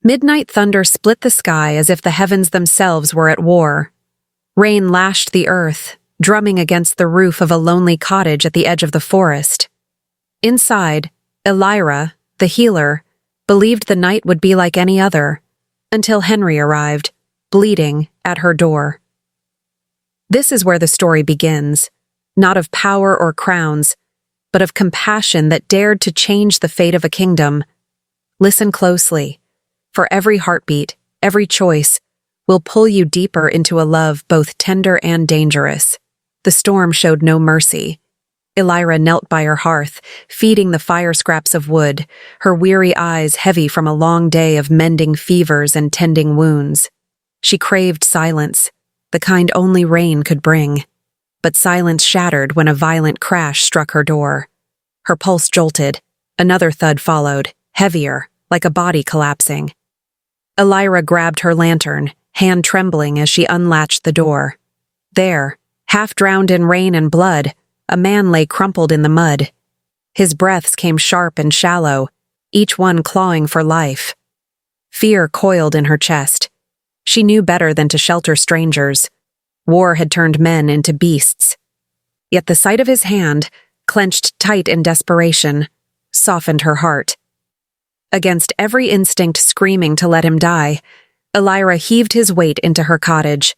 Midnight thunder split the sky as if the heavens themselves were at war. Rain lashed the earth, drumming against the roof of a lonely cottage at the edge of the forest. Inside, Elira, the healer, believed the night would be like any other, until Henry arrived, bleeding, at her door. This is where the story begins, not of power or crowns, but of compassion that dared to change the fate of a kingdom. Listen closely, for every heartbeat, every choice, will pull you deeper into a love both tender and dangerous. The storm showed no mercy. Elira knelt by her hearth, feeding the fire scraps of wood, her weary eyes heavy from a long day of mending fevers and tending wounds. She craved silence, the kind only rain could bring. But silence shattered when a violent crash struck her door. Her pulse jolted. Another thud followed, heavier, like a body collapsing. Elira grabbed her lantern, hand trembling as she unlatched the door. There, half drowned in rain and blood, a man lay crumpled in the mud. His breaths came sharp and shallow, each one clawing for life. Fear coiled in her chest. She knew better than to shelter strangers. War had turned men into beasts. Yet the sight of his hand, clenched tight in desperation, softened her heart. Against every instinct screaming to let him die, Elira heaved his weight into her cottage.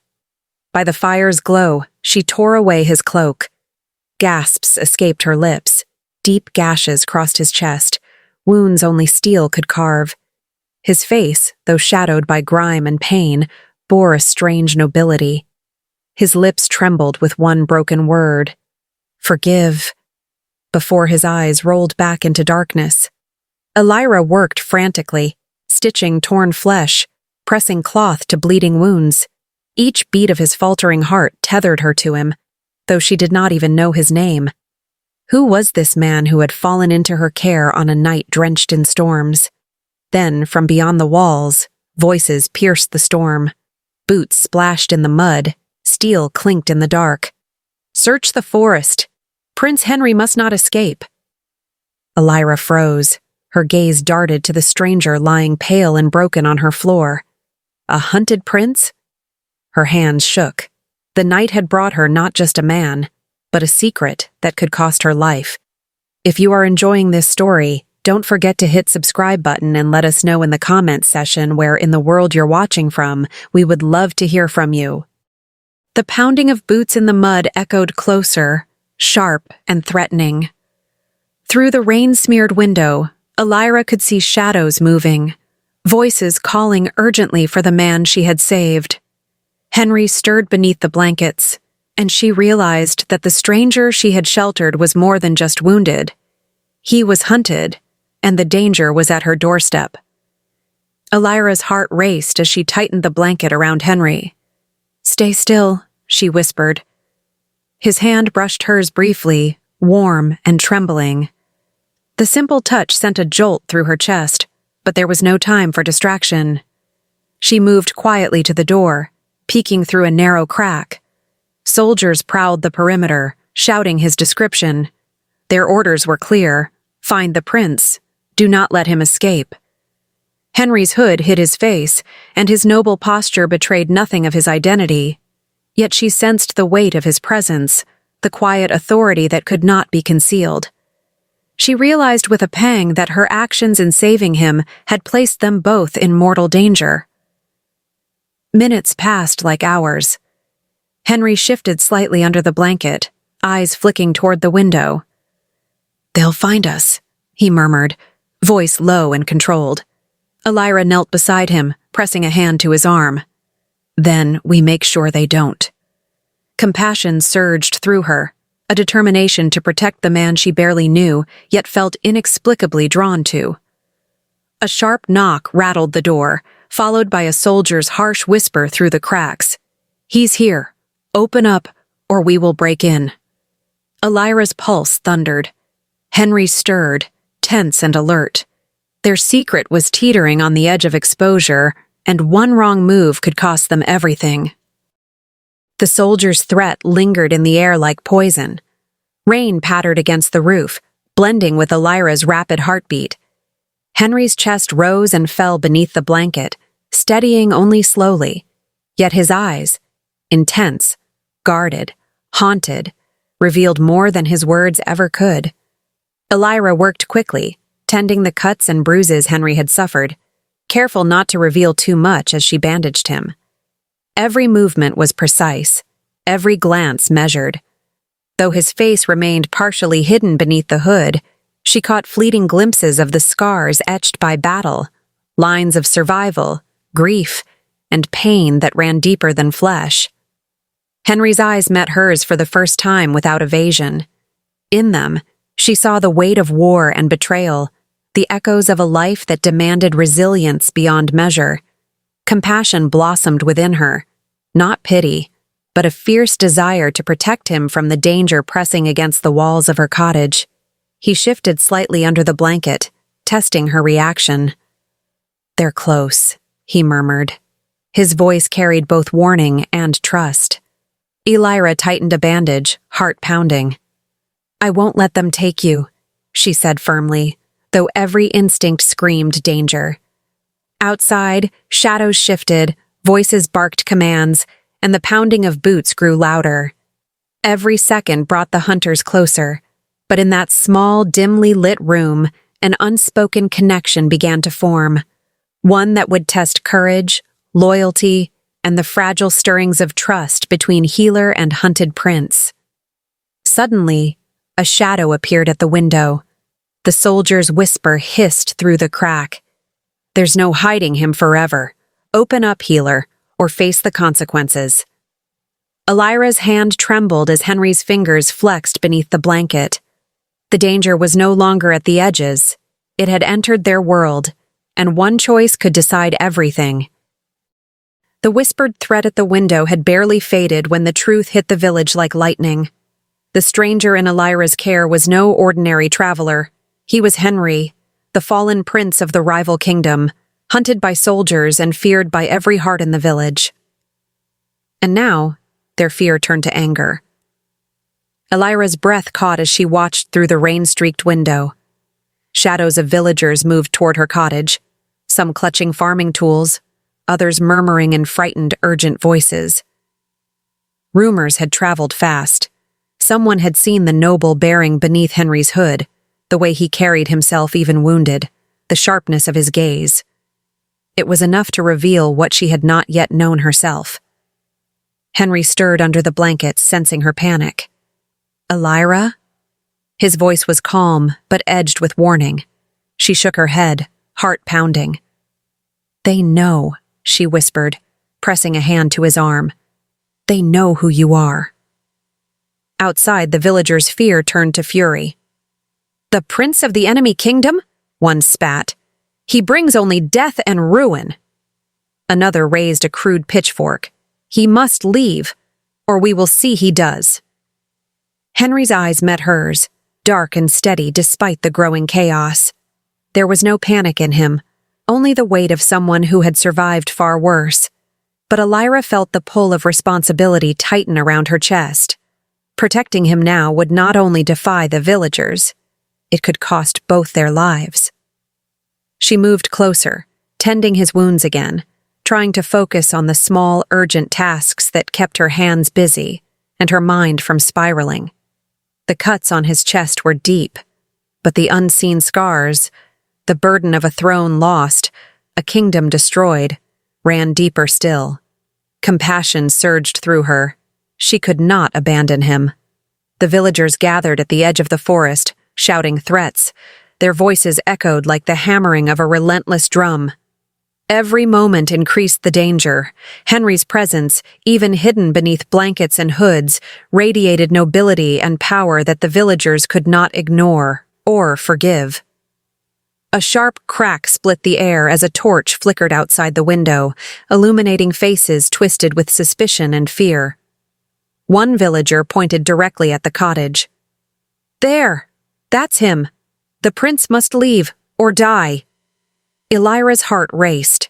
By the fire's glow, she tore away his cloak. Gasps escaped her lips. Deep gashes crossed his chest, wounds only steel could carve. His face, though shadowed by grime and pain, bore a strange nobility. His lips trembled with one broken word, "Forgive," before his eyes rolled back into darkness. Elira worked frantically, stitching torn flesh, pressing cloth to bleeding wounds. Each beat of his faltering heart tethered her to him, though she did not even know his name. Who was this man who had fallen into her care on a night drenched in storms? Then, from beyond the walls, voices pierced the storm. Boots splashed in the mud, steel clinked in the dark. "Search the forest. Prince Henry must not escape." Elira froze. Her gaze darted to the stranger lying pale and broken on her floor. A hunted prince? Her hands shook. The night had brought her not just a man, but a secret that could cost her life. If you are enjoying this story, don't forget to hit subscribe button and let us know in the comments section where in the world you're watching from. We would love to hear from you. The pounding of boots in the mud echoed closer, sharp and threatening. Through the rain-smeared window, Elira could see shadows moving, voices calling urgently for the man she had saved. Henry stirred beneath the blankets, and she realized that the stranger she had sheltered was more than just wounded. He was hunted, and the danger was at her doorstep. Elira's heart raced as she tightened the blanket around Henry. "Stay still," she whispered. His hand brushed hers briefly, warm and trembling. The simple touch sent a jolt through her chest, but there was no time for distraction. She moved quietly to the door, peeking through a narrow crack. Soldiers prowled the perimeter, shouting his description. Their orders were clear: find the prince, do not let him escape. Henry's hood hid his face, and his noble posture betrayed nothing of his identity. Yet she sensed the weight of his presence, the quiet authority that could not be concealed. She realized with a pang that her actions in saving him had placed them both in mortal danger. Minutes passed like hours. Henry shifted slightly under the blanket, eyes flicking toward the window. "They'll find us," he murmured, voice low and controlled. Elira knelt beside him, pressing a hand to his arm. "Then we make sure they don't." Compassion surged through her, a determination to protect the man she barely knew, yet felt inexplicably drawn to. A sharp knock rattled the door, followed by a soldier's harsh whisper through the cracks. "He's here. Open up, or we will break in." Elira's pulse thundered. Henry stirred, tense and alert. Their secret was teetering on the edge of exposure, and one wrong move could cost them everything. The soldier's threat lingered in the air like poison. Rain pattered against the roof, blending with Elira's rapid heartbeat. Henry's chest rose and fell beneath the blanket, steadying only slowly. Yet his eyes, intense, guarded, haunted, revealed more than his words ever could. Elira worked quickly, tending the cuts and bruises Henry had suffered, careful not to reveal too much as she bandaged him. Every movement was precise, every glance measured. Though his face remained partially hidden beneath the hood, she caught fleeting glimpses of the scars etched by battle, lines of survival, grief, and pain that ran deeper than flesh. Henry's eyes met hers for the first time without evasion. In them, she saw the weight of war and betrayal, the echoes of a life that demanded resilience beyond measure. Compassion blossomed within her, not pity, but a fierce desire to protect him from the danger pressing against the walls of her cottage. He shifted slightly under the blanket, testing her reaction. "They're close," he murmured. His voice carried both warning and trust. Elira tightened a bandage, heart pounding. "I won't let them take you," she said firmly, though every instinct screamed danger. Outside, shadows shifted, voices barked commands, and the pounding of boots grew louder. Every second brought the hunters closer, but in that small, dimly lit room, an unspoken connection began to form, one that would test courage, loyalty, and the fragile stirrings of trust between healer and hunted prince. Suddenly, a shadow appeared at the window. The soldier's whisper hissed through the crack. "There's no hiding him forever. Open up, healer, or face the consequences." Elira's hand trembled as Henry's fingers flexed beneath the blanket. The danger was no longer at the edges. It had entered their world, and one choice could decide everything. The whispered threat at the window had barely faded when the truth hit the village like lightning. The stranger in Elira's care was no ordinary traveler. He was Henry, the fallen prince of the rival kingdom, hunted by soldiers and feared by every heart in the village. And now, their fear turned to anger. Elira's breath caught as she watched through the rain-streaked window. Shadows of villagers moved toward her cottage, some clutching farming tools, others murmuring in frightened, urgent voices. Rumors had traveled fast. Someone had seen the noble bearing beneath Henry's hood, the way he carried himself even wounded, the sharpness of his gaze. It was enough to reveal what she had not yet known herself. Henry stirred under the blankets, sensing her panic. "Elira?" His voice was calm, but edged with warning. She shook her head, heart pounding. "They know," she whispered, pressing a hand to his arm. "They know who you are." Outside, the villagers' fear turned to fury. "The prince of the enemy kingdom?" one spat. "He brings only death and ruin." Another raised a crude pitchfork. "He must leave, or we will see he does." Henry's eyes met hers, dark and steady despite the growing chaos. There was no panic in him, only the weight of someone who had survived far worse. But Elira felt the pull of responsibility tighten around her chest. Protecting him now would not only defy the villagers, it could cost both their lives. She moved closer, tending his wounds again, trying to focus on the small, urgent tasks that kept her hands busy and her mind from spiraling. The cuts on his chest were deep, but the unseen scars, the burden of a throne lost, a kingdom destroyed, ran deeper still. Compassion surged through her. She could not abandon him. The villagers gathered at the edge of the forest, shouting threats. Their voices echoed like the hammering of a relentless drum. Every moment increased the danger. Henry's presence, even hidden beneath blankets and hoods, radiated nobility and power that the villagers could not ignore or forgive. A sharp crack split the air as a torch flickered outside the window, illuminating faces twisted with suspicion and fear. One villager pointed directly at the cottage. "There! That's him! The prince must leave, or die!" Elira's heart raced.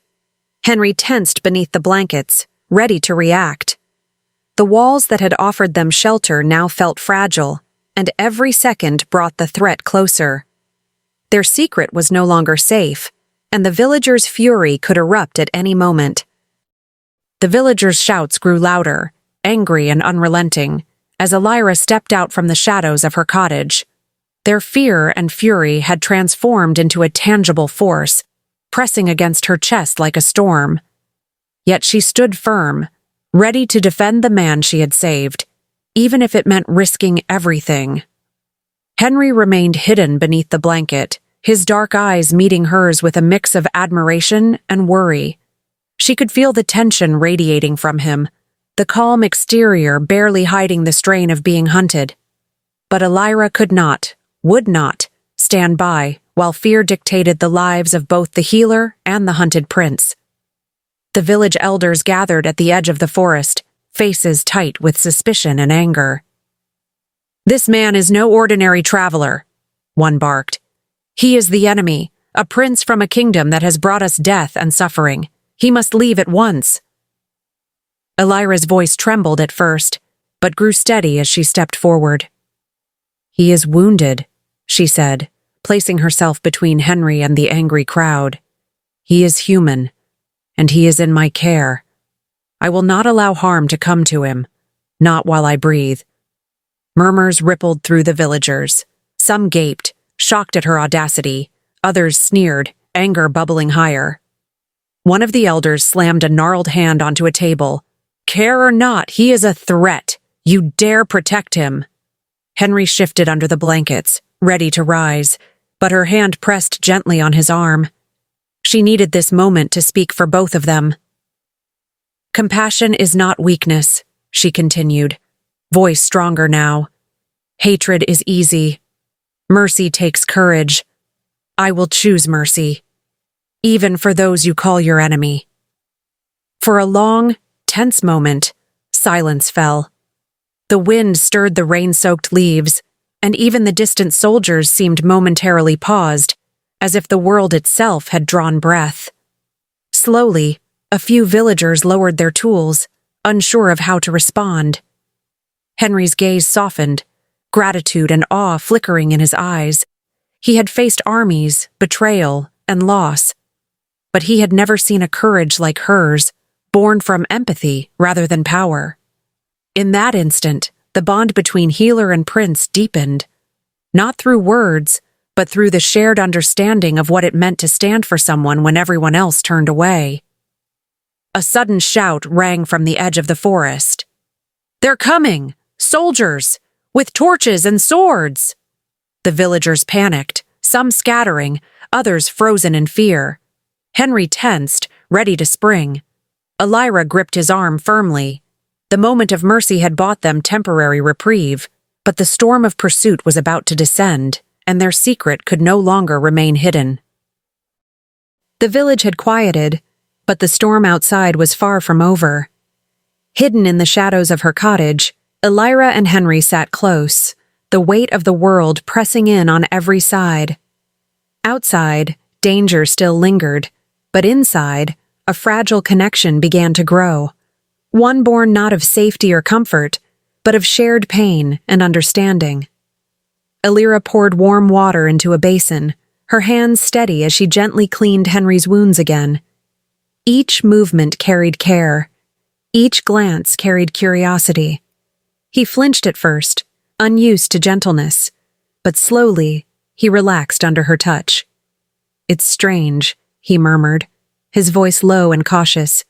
Henry tensed beneath the blankets, ready to react. The walls that had offered them shelter now felt fragile, and every second brought the threat closer. Their secret was no longer safe, and the villagers' fury could erupt at any moment. The villagers' shouts grew louder, angry and unrelenting, as Elira stepped out from the shadows of her cottage. Their fear and fury had transformed into a tangible force, pressing against her chest like a storm. Yet she stood firm, ready to defend the man she had saved, even if it meant risking everything. Henry remained hidden beneath the blanket, his dark eyes meeting hers with a mix of admiration and worry. She could feel the tension radiating from him, the calm exterior barely hiding the strain of being hunted. But Elira could not, would not, stand by while fear dictated the lives of both the healer and the hunted prince. The village elders gathered at the edge of the forest, faces tight with suspicion and anger. "This man is no ordinary traveler," one barked. "He is the enemy, a prince from a kingdom that has brought us death and suffering. He must leave at once." Elira's voice trembled at first, but grew steady as she stepped forward. "He is wounded," she said, placing herself between Henry and the angry crowd. "He is human, and he is in my care. I will not allow harm to come to him, not while I breathe." Murmurs rippled through the villagers. Some gaped, shocked at her audacity. Others sneered, anger bubbling higher. One of the elders slammed a gnarled hand onto a table. "Care or not, he is a threat. You dare protect him." Henry shifted under the blankets, ready to rise, but her hand pressed gently on his arm. She needed this moment to speak for both of them. "Compassion is not weakness," she continued, voice stronger now. "Hatred is easy. Mercy takes courage. I will choose mercy, even for those you call your enemy." For a long, tense moment, silence fell. The wind stirred the rain-soaked leaves, and even the distant soldiers seemed momentarily paused, as if the world itself had drawn breath. Slowly, a few villagers lowered their tools, unsure of how to respond. Henry's gaze softened, gratitude and awe flickering in his eyes. He had faced armies, betrayal, and loss, but he had never seen a courage like hers, born from empathy rather than power. In that instant, the bond between healer and prince deepened, not through words, but through the shared understanding of what it meant to stand for someone when everyone else turned away. A sudden shout rang from the edge of the forest. "They're coming! Soldiers! With torches and swords!" The villagers panicked, some scattering, others frozen in fear. Henry tensed, ready to spring. Elira gripped his arm firmly. The moment of mercy had bought them temporary reprieve, but the storm of pursuit was about to descend, and their secret could no longer remain hidden. The village had quieted, but the storm outside was far from over. Hidden in the shadows of her cottage, Elira and Henry sat close, the weight of the world pressing in on every side. Outside, danger still lingered, but inside, a fragile connection began to grow, one born not of safety or comfort, but of shared pain and understanding. Elira poured warm water into a basin, her hands steady as she gently cleaned Henry's wounds again. Each movement carried care. Each glance carried curiosity. He flinched at first, unused to gentleness, but slowly he relaxed under her touch. "It's strange," he murmured, his voice low and cautious,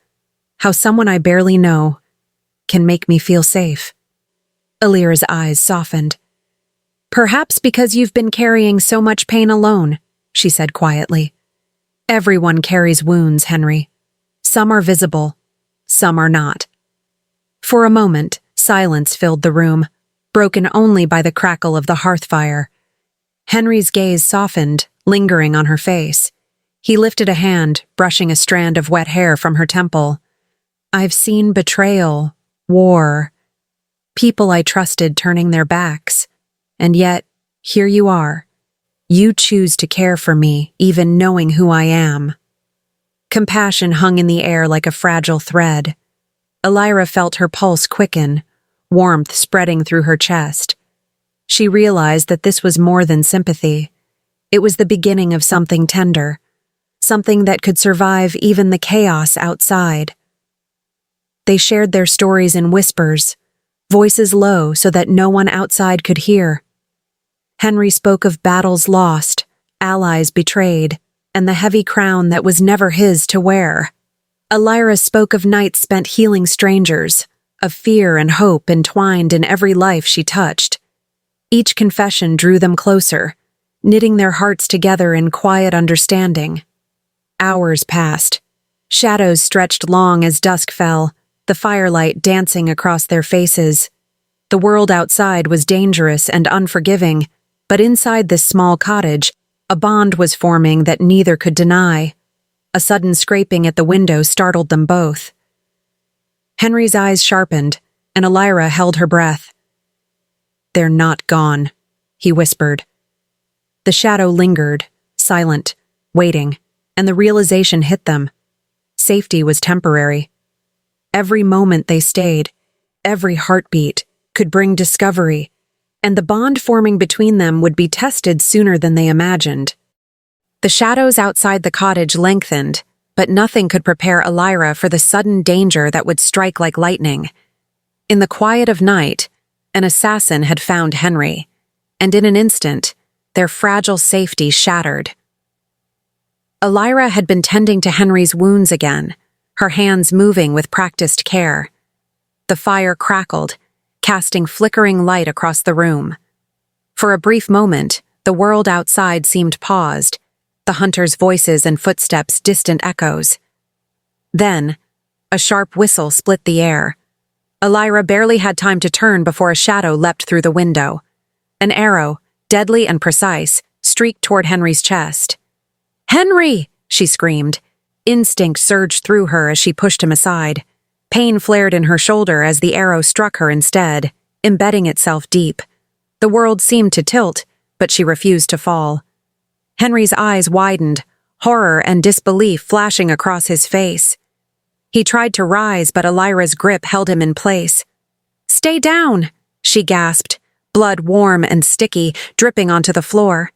"how someone I barely know can make me feel safe." Elira's eyes softened. "Perhaps because you've been carrying so much pain alone," she said quietly. "Everyone carries wounds, Henry. Some are visible, some are not." For a moment, silence filled the room, broken only by the crackle of the hearth fire. Henry's gaze softened, lingering on her face. He lifted a hand, brushing a strand of wet hair from her temple. "I've seen betrayal, war, people I trusted turning their backs. And yet, here you are. You choose to care for me, even knowing who I am." Compassion hung in the air like a fragile thread. Elira felt her pulse quicken, warmth spreading through her chest. She realized that this was more than sympathy. It was the beginning of something tender, something that could survive even the chaos outside. They shared their stories in whispers, voices low so that no one outside could hear. Henry spoke of battles lost, allies betrayed, and the heavy crown that was never his to wear. Elira spoke of nights spent healing strangers, of fear and hope entwined in every life she touched. Each confession drew them closer, knitting their hearts together in quiet understanding. Hours passed. Shadows stretched long as dusk fell, the firelight dancing across their faces. The world outside was dangerous and unforgiving, but inside this small cottage, a bond was forming that neither could deny. A sudden scraping at the window startled them both. Henry's eyes sharpened, and Elira held her breath. "They're not gone," he whispered. The shadow lingered, silent, waiting, and the realization hit them. Safety was temporary. Every moment they stayed, every heartbeat, could bring discovery, and the bond forming between them would be tested sooner than they imagined. The shadows outside the cottage lengthened, but nothing could prepare Elira for the sudden danger that would strike like lightning. In the quiet of night, an assassin had found Henry, and in an instant, their fragile safety shattered. Elira had been tending to Henry's wounds again, her hands moving with practiced care. The fire crackled, casting flickering light across the room. For a brief moment, the world outside seemed paused, the hunters' voices and footsteps distant echoes. Then, a sharp whistle split the air. Elira barely had time to turn before a shadow leapt through the window. An arrow, deadly and precise, streaked toward Henry's chest. "Henry!" she screamed. Instinct surged through her as she pushed him aside. Pain flared in her shoulder as the arrow struck her instead, embedding itself deep. The world seemed to tilt, but she refused to fall. Henry's eyes widened, horror and disbelief flashing across his face. He tried to rise, but Elira's grip held him in place. "Stay down!" she gasped, blood warm and sticky, dripping onto the floor.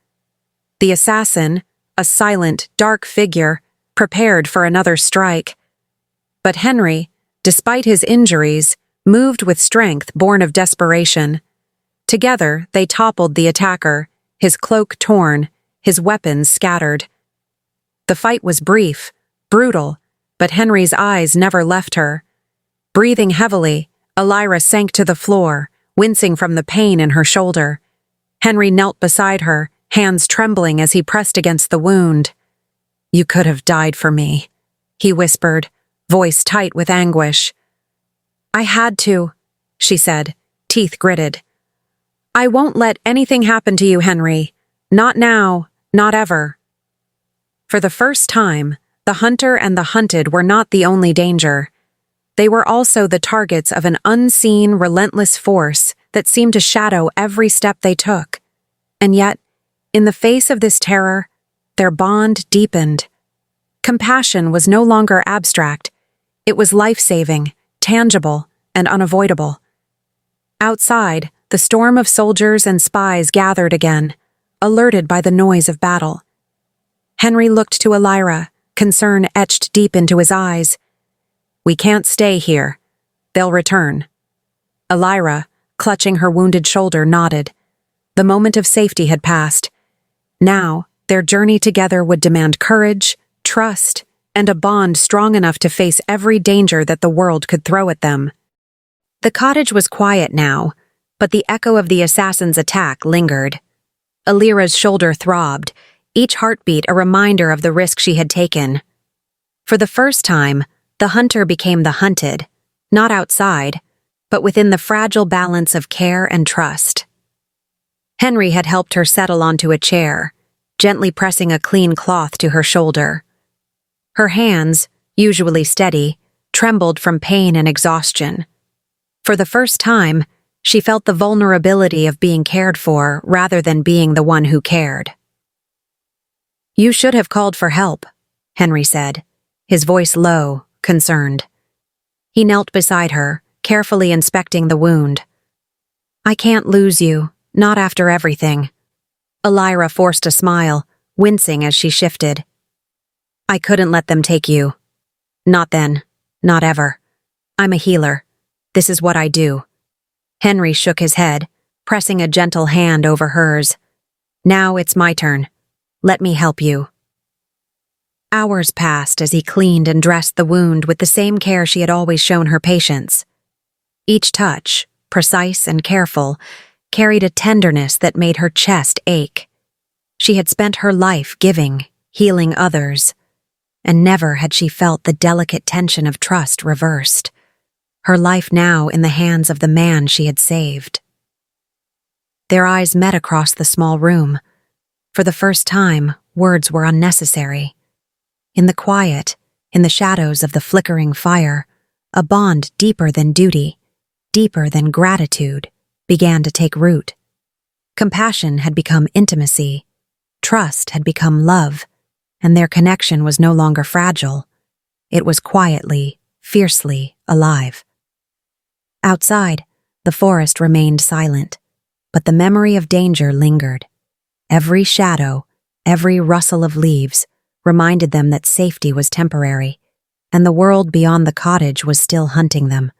The assassin, a silent, dark figure, prepared for another strike. But Henry, despite his injuries, moved with strength born of desperation. Together, they toppled the attacker, his cloak torn, his weapons scattered. The fight was brief, brutal, but Henry's eyes never left her. Breathing heavily, Elira sank to the floor, wincing from the pain in her shoulder. Henry knelt beside her, hands trembling as he pressed against the wound. "You could have died for me," he whispered, voice tight with anguish. "I had to," she said, teeth gritted. "I won't let anything happen to you, Henry. Not now, not ever." For the first time, the hunter and the hunted were not the only danger. They were also the targets of an unseen, relentless force that seemed to shadow every step they took. And yet, in the face of this terror, their bond deepened. Compassion was no longer abstract. It was life-saving, tangible, and unavoidable. Outside, the storm of soldiers and spies gathered again, alerted by the noise of battle. Henry looked to Elira, concern etched deep into his eyes. "We can't stay here. They'll return." Elira, clutching her wounded shoulder, nodded. The moment of safety had passed. Now, their journey together would demand courage, trust, and a bond strong enough to face every danger that the world could throw at them. The cottage was quiet now, but the echo of the assassin's attack lingered. Elira's shoulder throbbed, each heartbeat a reminder of the risk she had taken. For the first time, the hunter became the hunted, not outside, but within the fragile balance of care and trust. Henry had helped her settle onto a chair, gently pressing a clean cloth to her shoulder. Her hands, usually steady, trembled from pain and exhaustion. For the first time, she felt the vulnerability of being cared for rather than being the one who cared. "You should have called for help," Henry said, his voice low, concerned. He knelt beside her, carefully inspecting the wound. "I can't lose you, not after everything." Elira forced a smile, wincing as she shifted. I couldn't let them take you. Not then. Not ever. I'm a healer. This is what I do. Henry shook his head, pressing a gentle hand over hers. Now it's my turn. Let me help you. Hours passed as he cleaned and dressed the wound with the same care she had always shown her patients. Each touch, precise and careful, carried a tenderness that made her chest ache. She had spent her life giving, healing others, and never had she felt the delicate tension of trust reversed. Her life now in the hands of the man she had saved. Their eyes met across the small room. For the first time, words were unnecessary. In the quiet, in the shadows of the flickering fire, a bond deeper than duty, deeper than gratitude, began to take root. Compassion had become intimacy, trust had become love, and their connection was no longer fragile. It was quietly, fiercely alive. Outside, the forest remained silent, but the memory of danger lingered. Every shadow, every rustle of leaves, reminded them that safety was temporary, and the world beyond the cottage was still hunting them.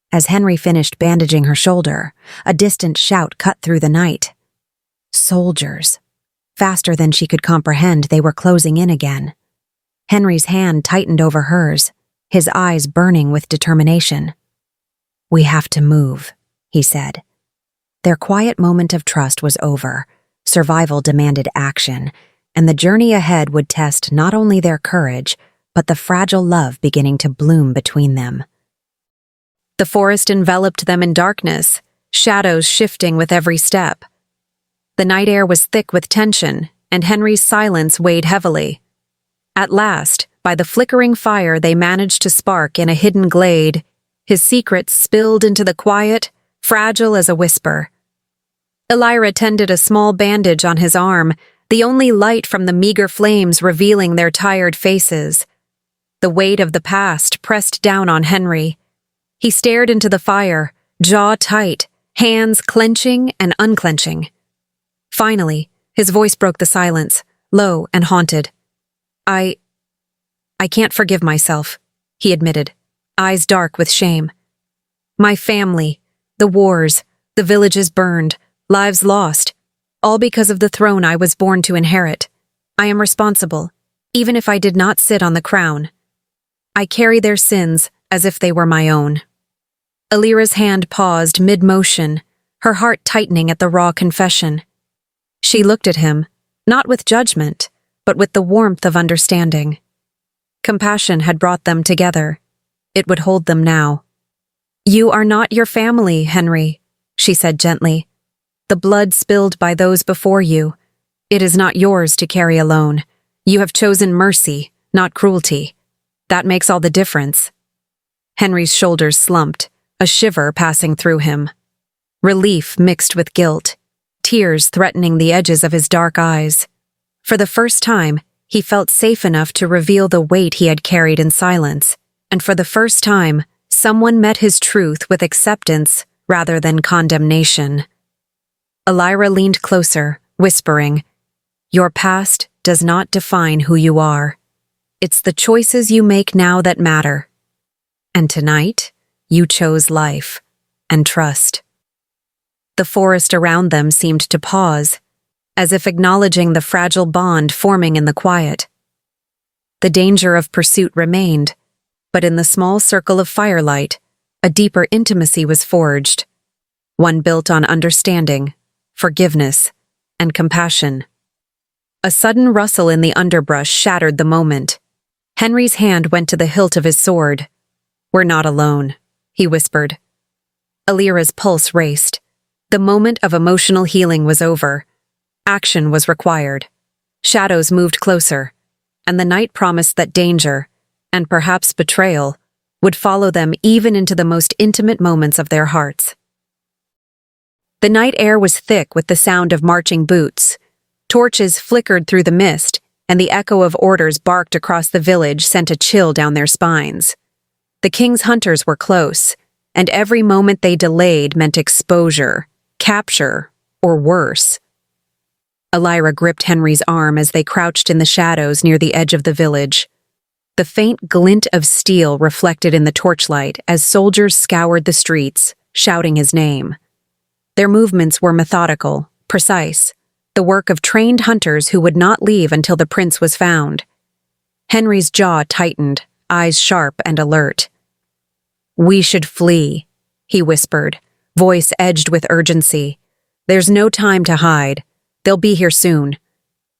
As Henry finished bandaging her shoulder, a distant shout cut through the night. Soldiers. Faster than she could comprehend, they were closing in again. Henry's hand tightened over hers, his eyes burning with determination. We have to move, he said. Their quiet moment of trust was over. Survival demanded action, and the journey ahead would test not only their courage, but the fragile love beginning to bloom between them. The forest enveloped them in darkness, shadows shifting with every step. The night air was thick with tension, and Henry's silence weighed heavily. At last, by the flickering fire they managed to spark in a hidden glade, his secrets spilled into the quiet, fragile as a whisper. Elira tended a small bandage on his arm, the only light from the meager flames revealing their tired faces. The weight of the past pressed down on Henry. He stared into the fire, jaw tight, hands clenching and unclenching. Finally, his voice broke the silence, low and haunted. I can't forgive myself, he admitted, eyes dark with shame. My family, the wars, the villages burned, lives lost, all because of the throne I was born to inherit. I am responsible, even if I did not sit on the crown. I carry their sins as if they were my own. Elira's hand paused mid-motion, her heart tightening at the raw confession. She looked at him, not with judgment, but with the warmth of understanding. Compassion had brought them together. It would hold them now. You are not your family, Henry, she said gently. The blood spilled by those before you. It is not yours to carry alone. You have chosen mercy, not cruelty. That makes all the difference. Henry's shoulders slumped, a shiver passing through him. Relief mixed with guilt, tears threatening the edges of his dark eyes. For the first time, he felt safe enough to reveal the weight he had carried in silence, and for the first time, someone met his truth with acceptance rather than condemnation. Elira leaned closer, whispering, Your past does not define who you are. It's the choices you make now that matter. And tonight, you chose life and trust. The forest around them seemed to pause, as if acknowledging the fragile bond forming in the quiet. The danger of pursuit remained, but in the small circle of firelight, a deeper intimacy was forged, one built on understanding, forgiveness, and compassion. A sudden rustle in the underbrush shattered the moment. Henry's hand went to the hilt of his sword. We're not alone, he whispered. Elira's pulse raced. The moment of emotional healing was over. Action was required. Shadows moved closer, and the night promised that danger, and perhaps betrayal, would follow them even into the most intimate moments of their hearts. The night air was thick with the sound of marching boots. Torches flickered through the mist, and the echo of orders barked across the village sent a chill down their spines. The king's hunters were close, and every moment they delayed meant exposure, capture, or worse. Elira gripped Henry's arm as they crouched in the shadows near the edge of the village. The faint glint of steel reflected in the torchlight as soldiers scoured the streets, shouting his name. Their movements were methodical, precise, the work of trained hunters who would not leave until the prince was found. Henry's jaw tightened, eyes sharp and alert. "We should flee," he whispered, voice edged with urgency. "There's no time to hide. They'll be here soon."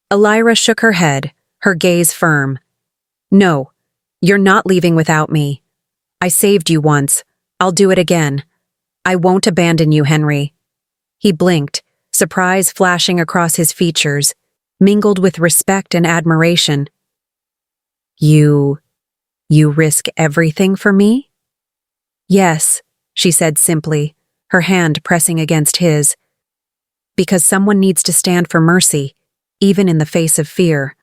Elira shook her head, her gaze firm. "No, you're not leaving without me. I saved you once. I'll do it again. I won't abandon you, Henry." He blinked, surprise flashing across his features, mingled with respect and admiration. You risk everything for me?" "Yes," she said simply, her hand pressing against his. "Because someone needs to stand for mercy, even in the face of fear."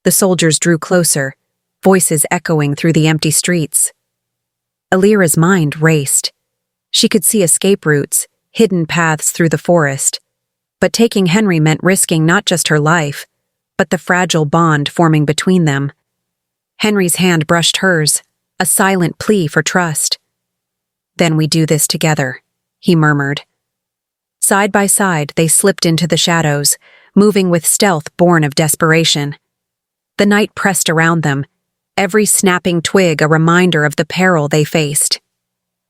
The soldiers drew closer, voices echoing through the empty streets. Elira's mind raced. She could see escape routes, hidden paths through the forest. But taking Henry meant risking not just her life, but the fragile bond forming between them. Henry's hand brushed hers, a silent plea for trust. "Then we do this together," he murmured. Side by side, they slipped into the shadows, moving with stealth born of desperation. The night pressed around them, every snapping twig a reminder of the peril they faced.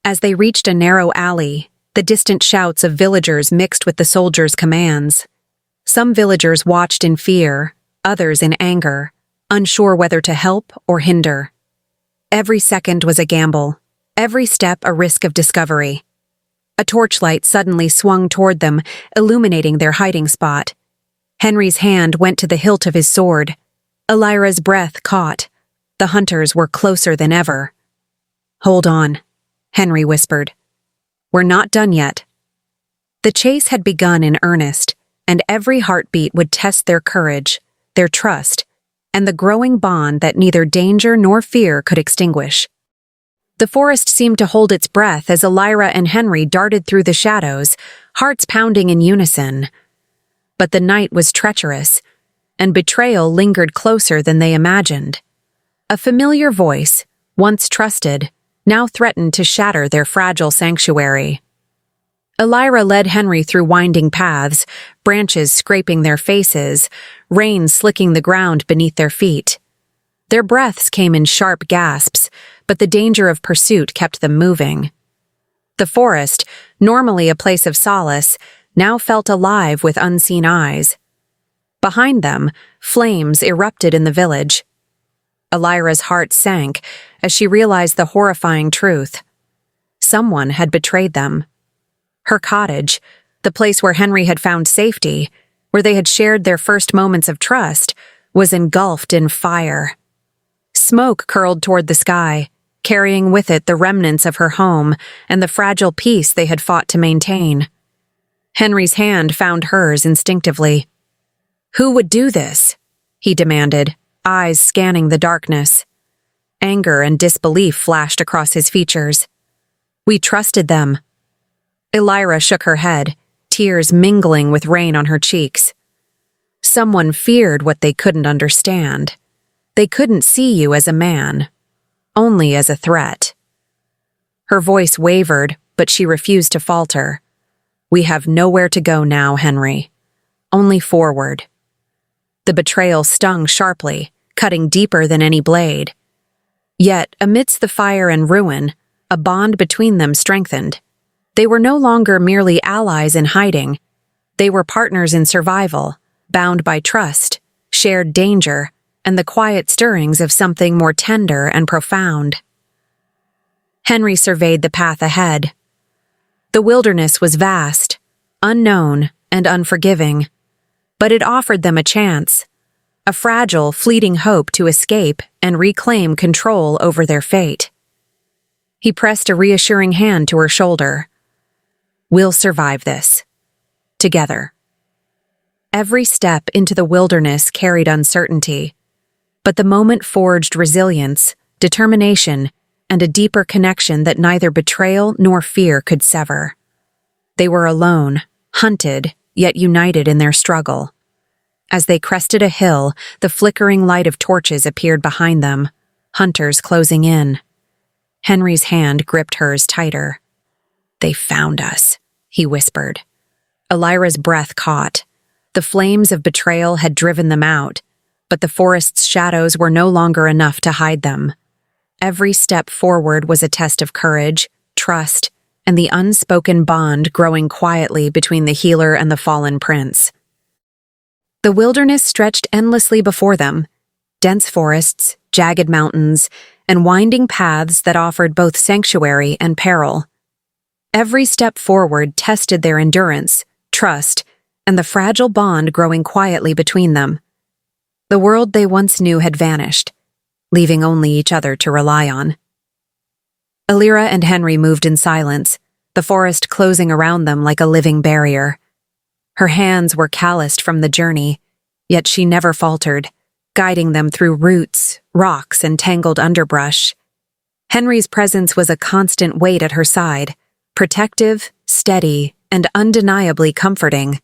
As they reached a narrow alley, the distant shouts of villagers mixed with the soldiers' commands. Some villagers watched in fear, others in anger, unsure whether to help or hinder. Every second was a gamble, every step a risk of discovery. A torchlight suddenly swung toward them, illuminating their hiding spot. Henry's hand went to the hilt of his sword. Elira's breath caught. The hunters were closer than ever. "Hold on," Henry whispered. "We're not done yet." The chase had begun in earnest, and every heartbeat would test their courage, their trust, and the growing bond that neither danger nor fear could extinguish. The forest seemed to hold its breath as Elira and Henry darted through the shadows, hearts pounding in unison. But the night was treacherous, and betrayal lingered closer than they imagined. A familiar voice, once trusted, now threatened to shatter their fragile sanctuary. Elira led Henry through winding paths, branches scraping their faces, rain slicking the ground beneath their feet. Their breaths came in sharp gasps, but the danger of pursuit kept them moving. The forest, normally a place of solace, now felt alive with unseen eyes. Behind them, flames erupted in the village. Elira's heart sank as she realized the horrifying truth. Someone had betrayed them. Her cottage, the place where Henry had found safety, where they had shared their first moments of trust, was engulfed in fire. Smoke curled toward the sky, carrying with it the remnants of her home and the fragile peace they had fought to maintain. Henry's hand found hers instinctively. "Who would do this?" he demanded, eyes scanning the darkness. Anger and disbelief flashed across his features. "We trusted them." Elira shook her head, tears mingling with rain on her cheeks. "Someone feared what they couldn't understand. They couldn't see you as a man, only as a threat." Her voice wavered, but she refused to falter. "We have nowhere to go now, Henry. Only forward." The betrayal stung sharply, cutting deeper than any blade. Yet, amidst the fire and ruin, a bond between them strengthened. They were no longer merely allies in hiding. They were partners in survival, bound by trust, shared danger, and the quiet stirrings of something more tender and profound. Henry surveyed the path ahead. The wilderness was vast, unknown, and unforgiving, but it offered them a chance, a fragile, fleeting hope to escape and reclaim control over their fate. He pressed a reassuring hand to her shoulder. "We'll survive this. Together." Every step into the wilderness carried uncertainty, but the moment forged resilience, determination, and a deeper connection that neither betrayal nor fear could sever. They were alone, hunted, yet united in their struggle. As they crested a hill, the flickering light of torches appeared behind them, hunters closing in. Henry's hand gripped hers tighter. "They found us," he whispered. Elira's breath caught. The flames of betrayal had driven them out, but the forest's shadows were no longer enough to hide them. Every step forward was a test of courage, trust, and the unspoken bond growing quietly between the healer and the fallen prince. The wilderness stretched endlessly before them, dense forests, jagged mountains, and winding paths that offered both sanctuary and peril. Every step forward tested their endurance, trust, and the fragile bond growing quietly between them. The world they once knew had vanished, leaving only each other to rely on. Elira and Henry moved in silence, the forest closing around them like a living barrier. Her hands were calloused from the journey, yet she never faltered, guiding them through roots, rocks, and tangled underbrush. Henry's presence was a constant weight at her side, protective, steady, and undeniably comforting.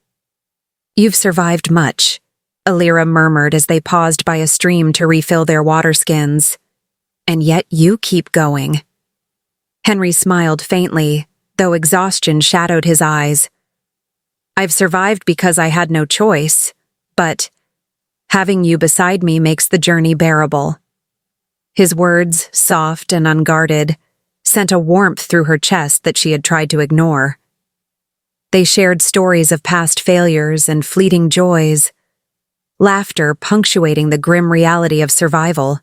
"You've survived much," Elira murmured as they paused by a stream to refill their water skins. "And yet you keep going." Henry smiled faintly, though exhaustion shadowed his eyes. "I've survived because I had no choice, but having you beside me makes the journey bearable." His words, soft and unguarded, sent a warmth through her chest that she had tried to ignore. They shared stories of past failures and fleeting joys, laughter punctuating the grim reality of survival.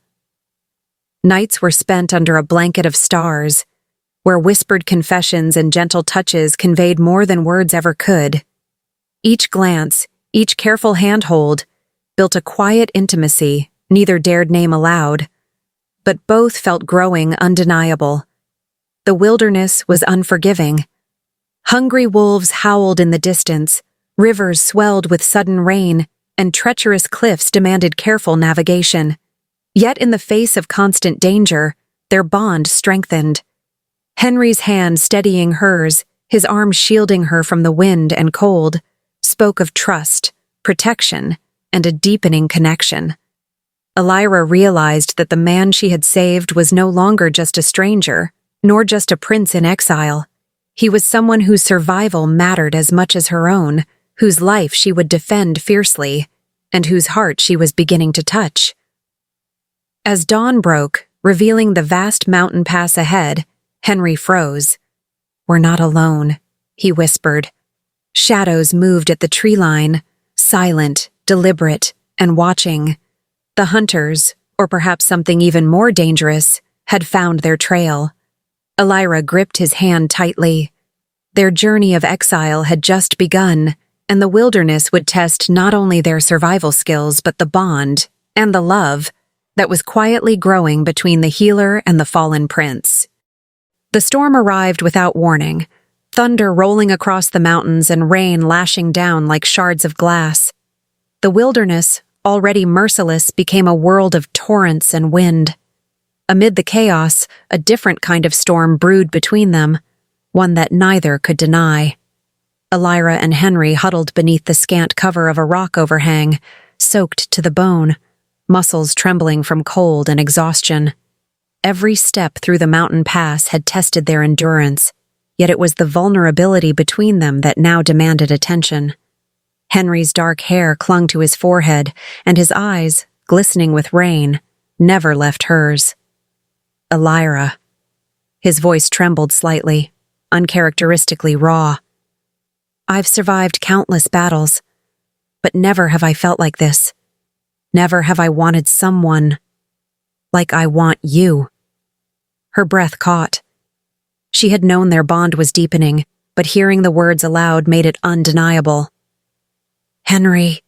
Nights were spent under a blanket of stars, where whispered confessions and gentle touches conveyed more than words ever could. Each glance, each careful handhold, built a quiet intimacy neither dared name aloud, but both felt growing undeniable. The wilderness was unforgiving. Hungry wolves howled in the distance, rivers swelled with sudden rain, and treacherous cliffs demanded careful navigation. Yet in the face of constant danger, their bond strengthened. Henry's hand steadying hers, his arm shielding her from the wind and cold, spoke of trust, protection, and a deepening connection. Elira realized that the man she had saved was no longer just a stranger, nor just a prince in exile. He was someone whose survival mattered as much as her own, whose life she would defend fiercely, and whose heart she was beginning to touch. As dawn broke, revealing the vast mountain pass ahead, Henry froze. "We're not alone," he whispered. Shadows moved at the tree line, silent, deliberate, and watching. The hunters, or perhaps something even more dangerous, had found their trail. Elira gripped his hand tightly. Their journey of exile had just begun, and the wilderness would test not only their survival skills but the bond, and the love, that was quietly growing between the healer and the fallen prince. The storm arrived without warning, thunder rolling across the mountains and rain lashing down like shards of glass. The wilderness, already merciless, became a world of torrents and wind. Amid the chaos, a different kind of storm brewed between them, one that neither could deny. Elira and Henry huddled beneath the scant cover of a rock overhang, soaked to the bone, muscles trembling from cold and exhaustion. Every step through the mountain pass had tested their endurance, yet it was the vulnerability between them that now demanded attention. Henry's dark hair clung to his forehead, and his eyes, glistening with rain, never left hers. "Elira." His voice trembled slightly, uncharacteristically raw. "I've survived countless battles, but never have I felt like this. Never have I wanted someone like I want you." Her breath caught. She had known their bond was deepening, but hearing the words aloud made it undeniable. "Henry,"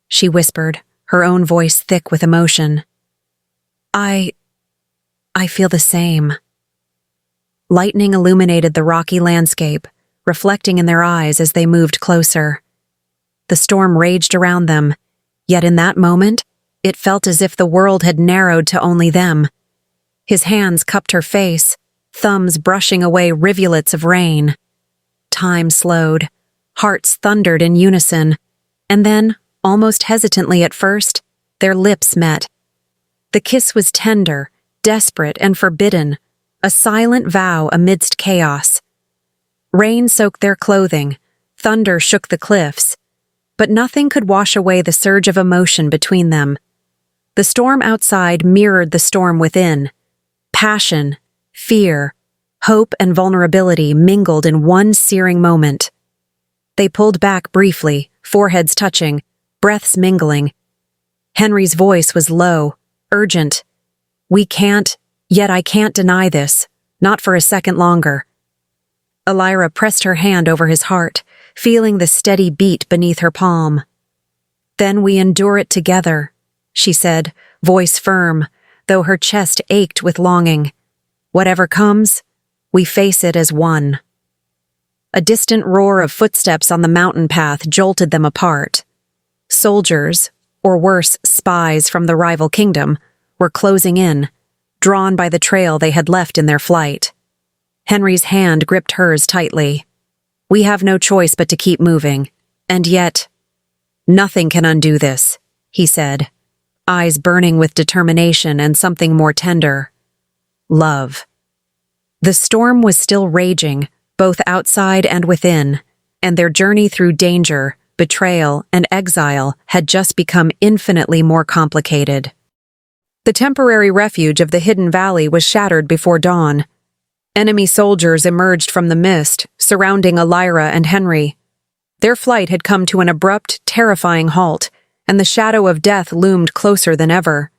she whispered, her own voice thick with emotion. I feel the same." Lightning illuminated the rocky landscape, reflecting in their eyes as they moved closer. The storm raged around them, yet in that moment, it felt as if the world had narrowed to only them. His hands cupped her face, thumbs brushing away rivulets of rain. Time slowed, Hearts thundered in unison, and then, almost hesitantly at first, their lips met. The kiss was tender, desperate, and forbidden, a silent vow amidst chaos. Rain soaked their clothing, thunder shook the cliffs, but nothing could wash away the surge of emotion between them. The storm outside mirrored the storm within. Passion, fear, hope, and vulnerability mingled in one searing moment. They pulled back briefly, foreheads touching, breaths mingling. Henry's voice was low, urgent. "We can't, yet I can't deny this, not for a second longer." Elira pressed her hand over his heart, feeling the steady beat beneath her palm. "Then we endure it together," she said, voice firm, though her chest ached with longing. "Whatever comes, we face it as one." A distant roar of footsteps on the mountain path jolted them apart. Soldiers, or worse, spies from the rival kingdom, were closing in, drawn by the trail they had left in their flight. Henry's hand gripped hers tightly. "We have no choice but to keep moving, and yet, nothing can undo this," he said, eyes burning with determination and something more tender. Love. The storm was still raging, both outside and within, and their journey through danger, betrayal, and exile had just become infinitely more complicated. The temporary refuge of the hidden valley was shattered before dawn. Enemy soldiers emerged from the mist, surrounding Elira and Henry. Their flight had come to an abrupt, terrifying halt, and the shadow of death loomed closer than ever.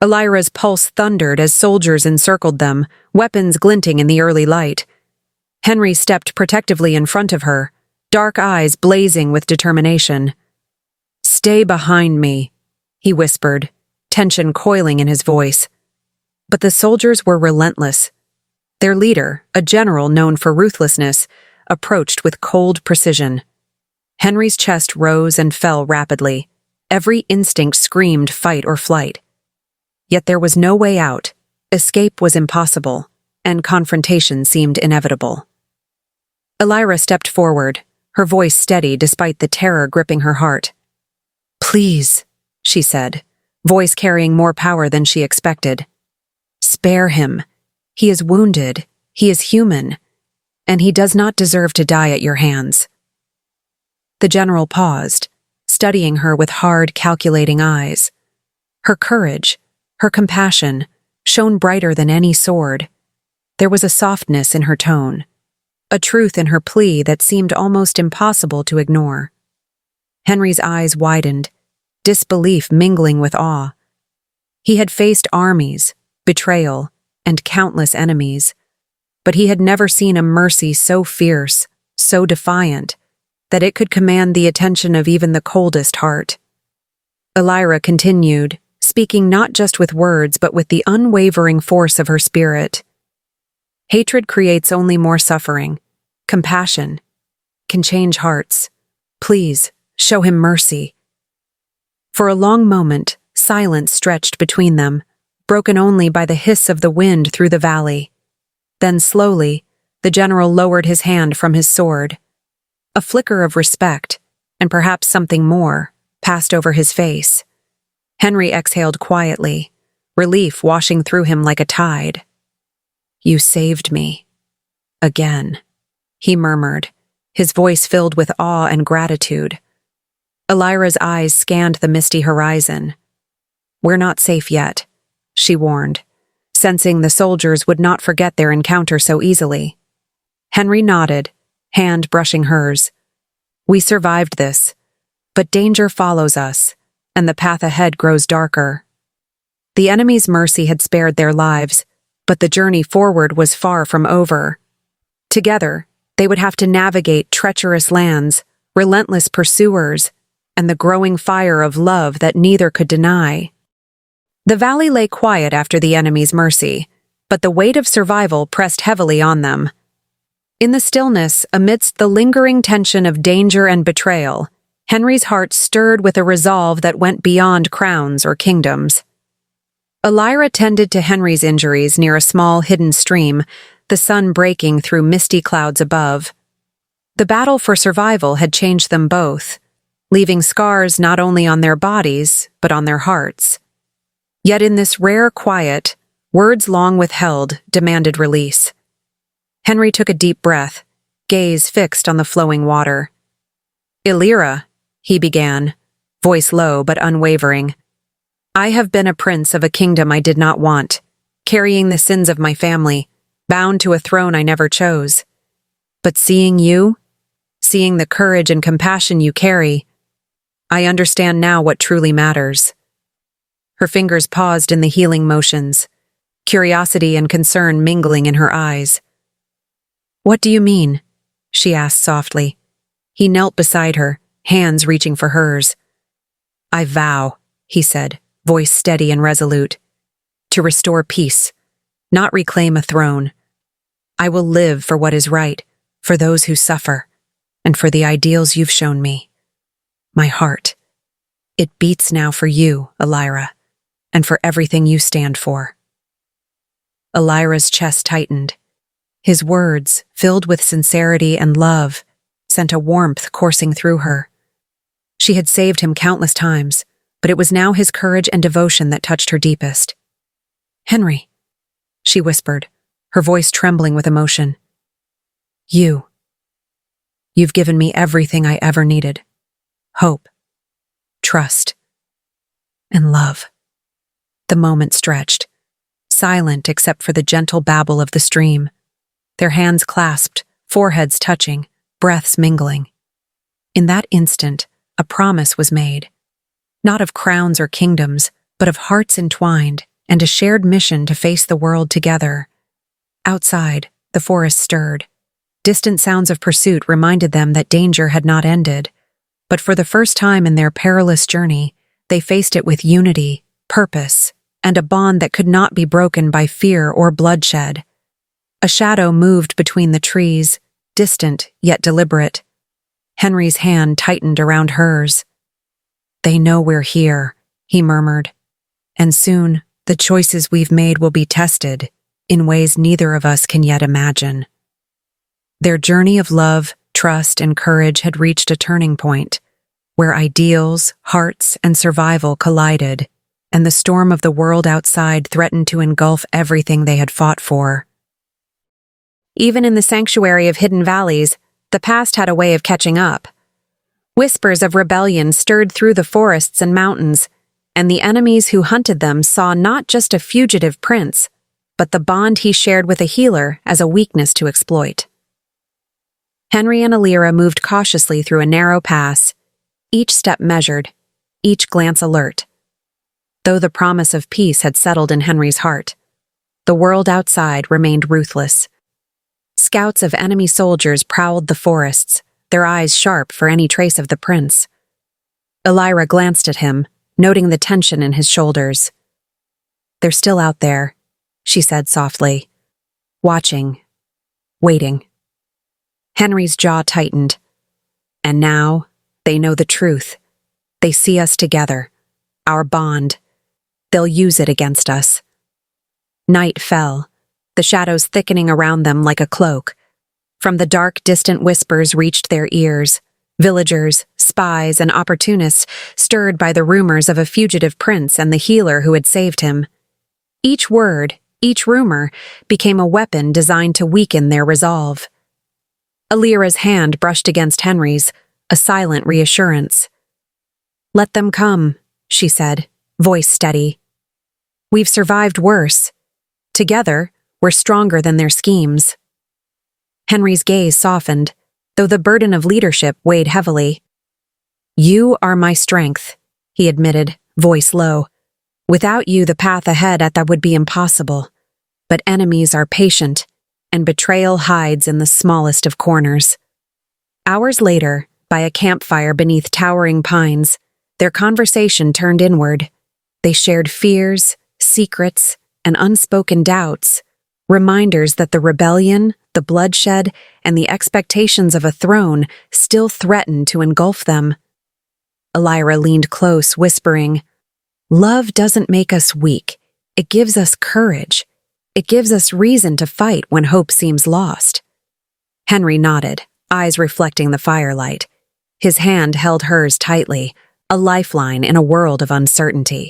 Elira's pulse thundered as soldiers encircled them, weapons glinting in the early light. Henry stepped protectively in front of her, dark eyes blazing with determination. "Stay behind me," he whispered, tension coiling in his voice. But the soldiers were relentless. Their leader, a general known for ruthlessness, approached with cold precision. Henry's chest rose and fell rapidly. Every instinct screamed fight or flight. Yet there was no way out. Escape was impossible, and confrontation seemed inevitable. Elira stepped forward, her voice steady despite the terror gripping her heart. "Please," she said, voice carrying more power than she expected. "Spare him. He is wounded, he is human, and he does not deserve to die at your hands." The general paused, studying her with hard, calculating eyes. Her courage, her compassion, shone brighter than any sword. There was a softness in her tone, a truth in her plea that seemed almost impossible to ignore. Henry's eyes widened, disbelief mingling with awe. He had faced armies, betrayal, and countless enemies, but he had never seen a mercy so fierce, so defiant, that it could command the attention of even the coldest heart. Elira continued, speaking not just with words but with the unwavering force of her spirit. "Hatred creates only more suffering. Compassion can change hearts. Please, show him mercy." For a long moment, silence stretched between them, broken only by the hiss of the wind through the valley. Then slowly, the general lowered his hand from his sword. A flicker of respect, and perhaps something more, passed over his face. Henry exhaled quietly, relief washing through him like a tide. "You saved me. Again," he murmured, his voice filled with awe and gratitude. Elira's eyes scanned the misty horizon. "We're not safe yet," she warned, sensing the soldiers would not forget their encounter so easily. Henry nodded, hand brushing hers. "We survived this, but danger follows us, and the path ahead grows darker." The enemy's mercy had spared their lives, but the journey forward was far from over. Together, they would have to navigate treacherous lands, relentless pursuers, and the growing fire of love that neither could deny. The valley lay quiet after the enemy's mercy, but the weight of survival pressed heavily on them. In the stillness, amidst the lingering tension of danger and betrayal, Henry's heart stirred with a resolve that went beyond crowns or kingdoms. Elira tended to Henry's injuries near a small hidden stream, the sun breaking through misty clouds above. The battle for survival had changed them both, leaving scars not only on their bodies, but on their hearts. Yet in this rare quiet, words long withheld demanded release. Henry took a deep breath, gaze fixed on the flowing water. "Illyra," he began, voice low but unwavering. "I have been a prince of a kingdom I did not want, carrying the sins of my family, bound to a throne I never chose. But seeing you, seeing the courage and compassion you carry, I understand now what truly matters." Her fingers paused in the healing motions, curiosity and concern mingling in her eyes. "What do you mean?" she asked softly. He knelt beside her, hands reaching for hers. "I vow," he said, voice steady and resolute, "to restore peace, not reclaim a throne. I will live for what is right, for those who suffer, and for the ideals you've shown me. My heart, it beats now for you, Illyra, and for everything you stand for." Illyra's chest tightened. His words, filled with sincerity and love, sent a warmth coursing through her. She had saved him countless times, but it was now his courage and devotion that touched her deepest. "Henry," she whispered, her voice trembling with emotion. You've given me everything I ever needed. Hope, trust, and love." The moment stretched, silent except for the gentle babble of the stream. Their hands clasped, foreheads touching, breaths mingling. In that instant, a promise was made. Not of crowns or kingdoms, but of hearts entwined, and a shared mission to face the world together. Outside, the forest stirred. Distant sounds of pursuit reminded them that danger had not ended. But for the first time in their perilous journey, they faced it with unity, purpose, and a bond that could not be broken by fear or bloodshed. A shadow moved between the trees, distant yet deliberate. Henry's hand tightened around hers. "They know we're here," he murmured. "And soon, the choices we've made will be tested, in ways neither of us can yet imagine." Their journey of love, trust, and courage had reached a turning point, where ideals, hearts, and survival collided, and the storm of the world outside threatened to engulf everything they had fought for. Even in the sanctuary of hidden valleys, the past had a way of catching up. Whispers of rebellion stirred through the forests and mountains, and the enemies who hunted them saw not just a fugitive prince, but the bond he shared with a healer as a weakness to exploit. Henry and Illyra moved cautiously through a narrow pass, each step measured, each glance alert. Though the promise of peace had settled in Henry's heart, the world outside remained ruthless. Scouts of enemy soldiers prowled the forests, their eyes sharp for any trace of the prince. Illyra glanced at him, noting the tension in his shoulders. "They're still out there," she said softly. "Watching. Waiting." Henry's jaw tightened. "And now, they know the truth. They see us together. Our bond. They'll use it against us." Night fell, the shadows thickening around them like a cloak. From the dark, distant whispers reached their ears. Villagers, spies, and opportunists stirred by the rumors of a fugitive prince and the healer who had saved him. Each word, each rumor, became a weapon designed to weaken their resolve. Illyra's hand brushed against Henry's, a silent reassurance. "Let them come," she said, voice steady. "We've survived worse. Together, we're stronger than their schemes." Henry's gaze softened, though the burden of leadership weighed heavily. "You are my strength," he admitted, voice low. "Without you, the path ahead at that would be impossible. But enemies are patient, and betrayal hides in the smallest of corners." Hours later, by a campfire beneath towering pines, their conversation turned inward. They shared fears, secrets, and unspoken doubts, reminders that the rebellion, the bloodshed, and the expectations of a throne still threatened to engulf them. Illyra leaned close, whispering, "Love doesn't make us weak. It gives us courage. It gives us reason to fight when hope seems lost." Henry nodded, eyes reflecting the firelight. His hand held hers tightly, a lifeline in a world of uncertainty.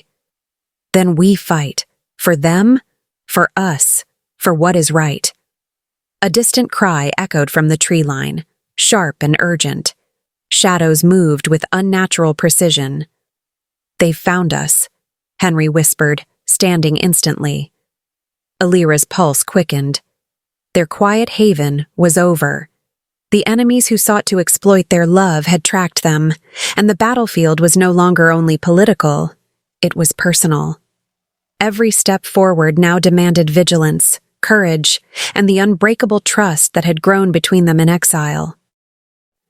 Then we fight. For them, for us, for what is right. A distant cry echoed from the tree line, sharp and urgent. Shadows moved with unnatural precision. "They've found us," Henry whispered, standing instantly. Alira's pulse quickened. Their quiet haven was over. The enemies who sought to exploit their love had tracked them, and the battlefield was no longer only political, it was personal. Every step forward now demanded vigilance, courage, and the unbreakable trust that had grown between them in exile.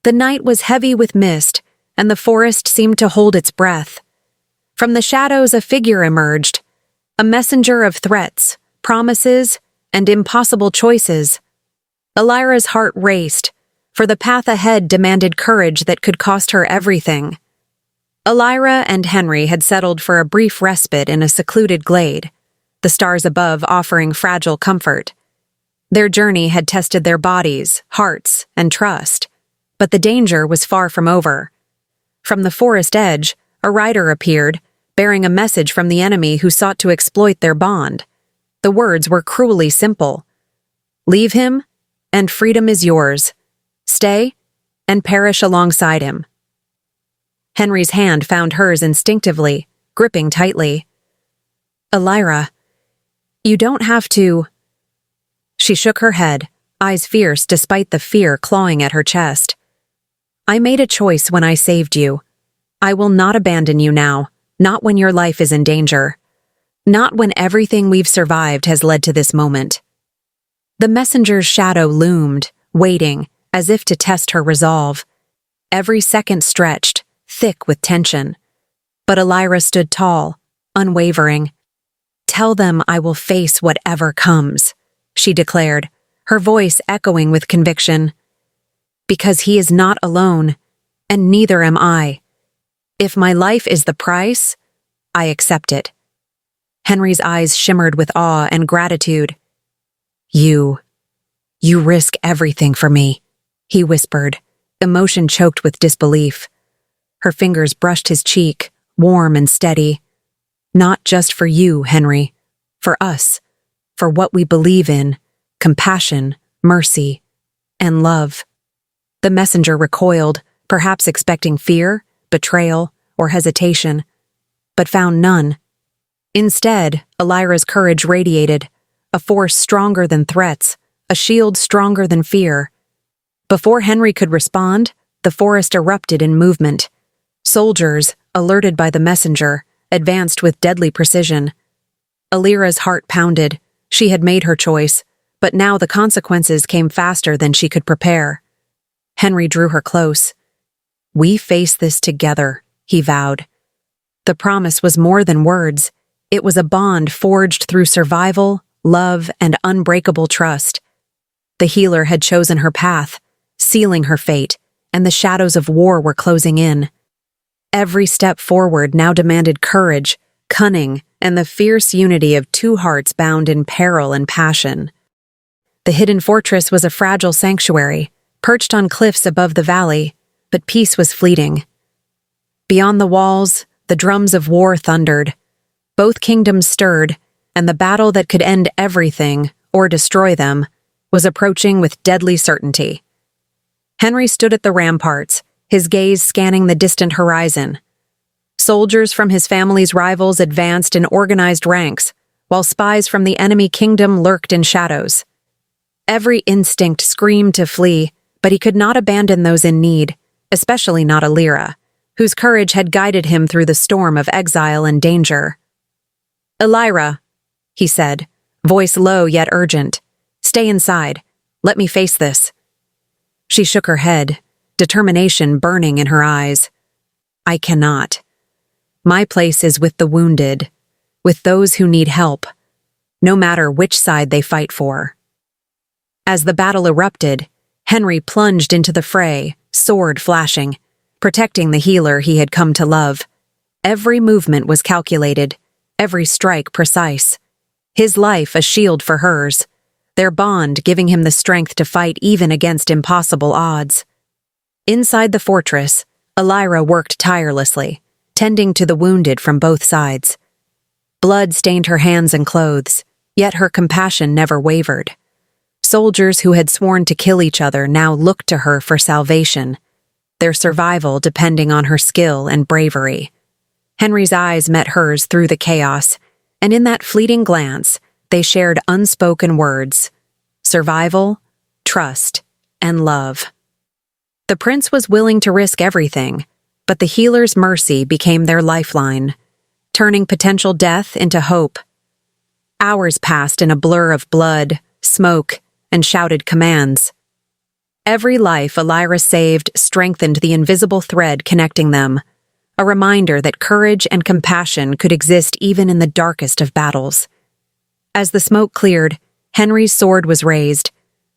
The night was heavy with mist, and the forest seemed to hold its breath. From the shadows a figure emerged, a messenger of threats, promises, and impossible choices. Alira's heart raced, for the path ahead demanded courage that could cost her everything. Alira and Henry had settled for a brief respite in a secluded glade, the stars above offering fragile comfort. Their journey had tested their bodies, hearts, and trust, but the danger was far from over. From the forest edge, a rider appeared, bearing a message from the enemy who sought to exploit their bond. The words were cruelly simple. "Leave him, and freedom is yours. Stay, and perish alongside him." Henry's hand found hers instinctively, gripping tightly. "Alira, you don't have to—" She shook her head, eyes fierce despite the fear clawing at her chest. "I made a choice when I saved you. I will not abandon you now, not when your life is in danger. Not when everything we've survived has led to this moment." The messenger's shadow loomed, waiting, as if to test her resolve. Every second stretched, thick with tension. But Alira stood tall, unwavering. "Tell them I will face whatever comes," she declared, her voice echoing with conviction. "Because he is not alone, and neither am I. If my life is the price, I accept it." Henry's eyes shimmered with awe and gratitude. You risk everything for me," he whispered, emotion choked with disbelief. Her fingers brushed his cheek, warm and steady. "Not just for you, Henry. For us. For what we believe in. Compassion, mercy, and love." The messenger recoiled, perhaps expecting fear, betrayal, or hesitation, but found none. Instead, Alira's courage radiated, a force stronger than threats, a shield stronger than fear. Before Henry could respond, the forest erupted in movement. Soldiers, alerted by the messenger, advanced with deadly precision. Alira's heart pounded. She had made her choice, but now the consequences came faster than she could prepare. Henry drew her close. "We face this together," he vowed. The promise was more than words. It was a bond forged through survival, love, and unbreakable trust. The healer had chosen her path, sealing her fate, and the shadows of war were closing in. Every step forward now demanded courage, cunning, and the fierce unity of two hearts bound in peril and passion. The hidden fortress was a fragile sanctuary, perched on cliffs above the valley, but peace was fleeting. Beyond the walls, the drums of war thundered. Both kingdoms stirred, and the battle that could end everything, or destroy them, was approaching with deadly certainty. Henry stood at the ramparts, his gaze scanning the distant horizon. Soldiers from his family's rivals advanced in organized ranks, while spies from the enemy kingdom lurked in shadows. Every instinct screamed to flee, but he could not abandon those in need, especially not Alira, whose courage had guided him through the storm of exile and danger. "Alira," he said, voice low yet urgent, "stay inside. Let me face this." She shook her head, determination burning in her eyes. "I cannot. My place is with the wounded, with those who need help, no matter which side they fight for." As the battle erupted, Henry plunged into the fray, sword flashing, protecting the healer he had come to love. Every movement was calculated, every strike precise. His life a shield for hers, their bond giving him the strength to fight even against impossible odds. Inside the fortress, Elira worked tirelessly, tending to the wounded from both sides. Blood stained her hands and clothes, yet her compassion never wavered. Soldiers who had sworn to kill each other now looked to her for salvation, their survival depending on her skill and bravery. Henry's eyes met hers through the chaos, and in that fleeting glance, they shared unspoken words: survival, trust, and love. The prince was willing to risk everything, but the healer's mercy became their lifeline, turning potential death into hope. Hours passed in a blur of blood, smoke, and shouted commands. Every life Elira saved strengthened the invisible thread connecting them, a reminder that courage and compassion could exist even in the darkest of battles. As the smoke cleared, Henry's sword was raised,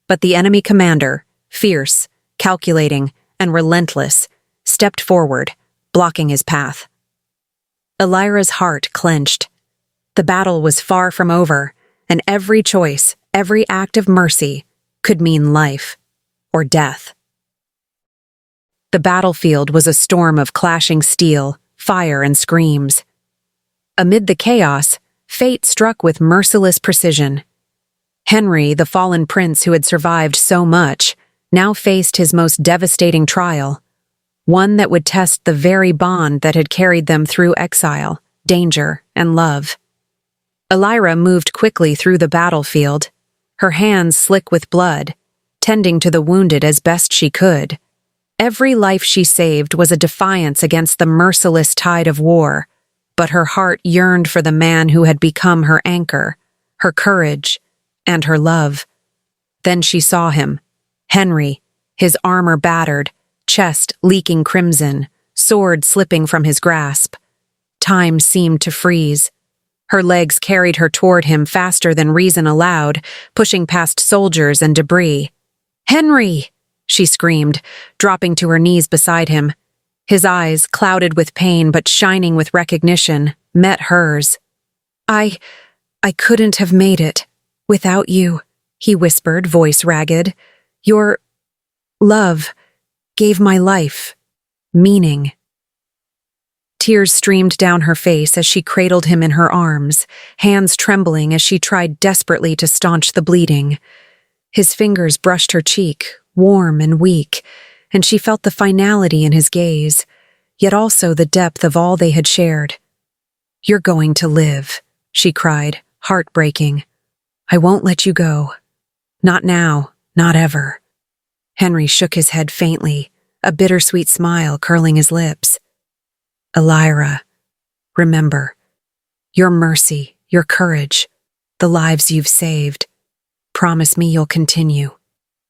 but the enemy commander, fierce, calculating, and relentless, stepped forward, blocking his path. Elira's heart clenched. The battle was far from over, and every choice, every act of mercy, could mean life or death. The battlefield was a storm of clashing steel, fire, and screams. Amid the chaos, fate struck with merciless precision. Henry, the fallen prince who had survived so much, now faced his most devastating trial, one that would test the very bond that had carried them through exile, danger, and love. Elira moved quickly through the battlefield, her hands slick with blood, tending to the wounded as best she could. Every life she saved was a defiance against the merciless tide of war, but her heart yearned for the man who had become her anchor, her courage, and her love. Then she saw him, Henry, his armor battered, chest leaking crimson, sword slipping from his grasp. Time seemed to freeze. Her legs carried her toward him faster than reason allowed, pushing past soldiers and debris. "Henry!" she screamed, dropping to her knees beside him. His eyes, clouded with pain but shining with recognition, met hers. I couldn't have made it without you," he whispered, voice ragged. "Your love gave my life meaning." Tears streamed down her face as she cradled him in her arms, hands trembling as she tried desperately to staunch the bleeding. His fingers brushed her cheek, warm and weak, and she felt the finality in his gaze, yet also the depth of all they had shared. "You're going to live," she cried, heartbreaking. "I won't let you go. Not now, not ever." Henry shook his head faintly, a bittersweet smile curling his lips. "Elira, remember, your mercy, your courage, the lives you've saved. Promise me you'll continue,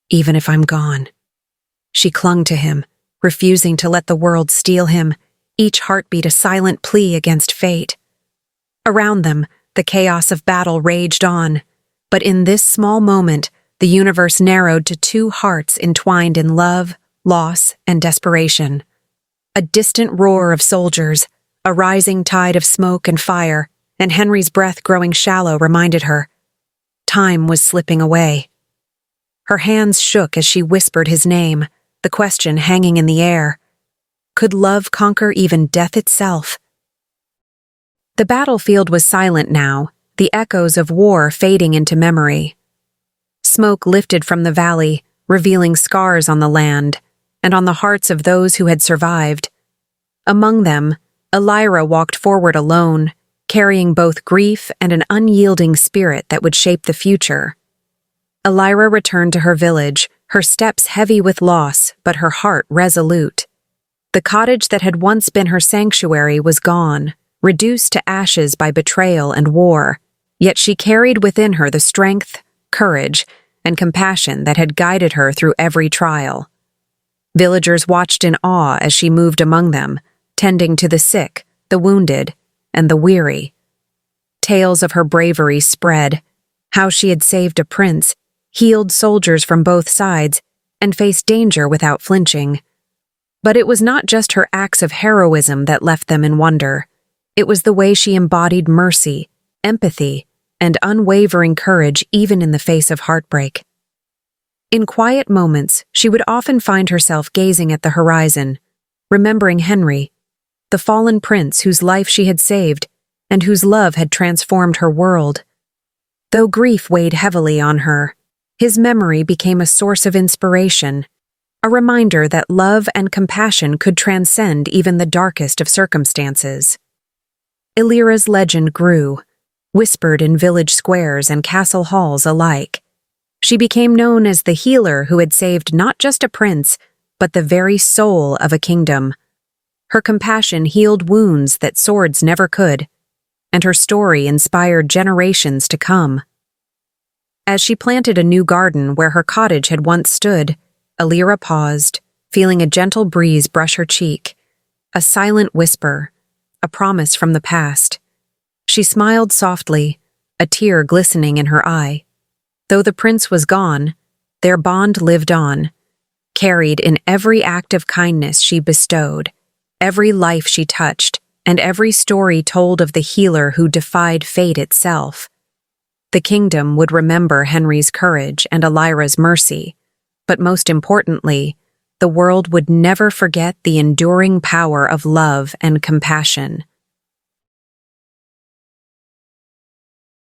even if I'm gone." She clung to him, refusing to let the world steal him, each heartbeat a silent plea against fate. Around them, the chaos of battle raged on, but in this small moment, the universe narrowed to two hearts entwined in love, loss, and desperation. A distant roar of soldiers, a rising tide of smoke and fire, and Henry's breath growing shallow reminded her. Time was slipping away. Her hands shook as she whispered his name, the question hanging in the air. Could love conquer even death itself? The battlefield was silent now, the echoes of war fading into memory. Smoke lifted from the valley, revealing scars on the land, and on the hearts of those who had survived. Among them, Elira walked forward alone, carrying both grief and an unyielding spirit that would shape the future. Elira returned to her village, her steps heavy with loss, but her heart resolute. The cottage that had once been her sanctuary was gone, reduced to ashes by betrayal and war, yet she carried within her the strength, courage, and compassion that had guided her through every trial. Villagers watched in awe as she moved among them, tending to the sick, the wounded, and the weary. Tales of her bravery spread, how she had saved a prince, healed soldiers from both sides, and faced danger without flinching. But it was not just her acts of heroism that left them in wonder. It was the way she embodied mercy, empathy, and unwavering courage even in the face of heartbreak. In quiet moments, she would often find herself gazing at the horizon, remembering Henry, the fallen prince whose life she had saved and whose love had transformed her world. Though grief weighed heavily on her, his memory became a source of inspiration, a reminder that love and compassion could transcend even the darkest of circumstances. Illyra's legend grew, whispered in village squares and castle halls alike. She became known as the healer who had saved not just a prince, but the very soul of a kingdom. Her compassion healed wounds that swords never could, and her story inspired generations to come. As she planted a new garden where her cottage had once stood, Illyra paused, feeling a gentle breeze brush her cheek, a silent whisper, a promise from the past. She smiled softly, a tear glistening in her eye. Though the prince was gone, their bond lived on, carried in every act of kindness she bestowed, every life she touched, and every story told of the healer who defied fate itself. The kingdom would remember Henry's courage and Illyra's mercy, but most importantly, the world would never forget the enduring power of love and compassion.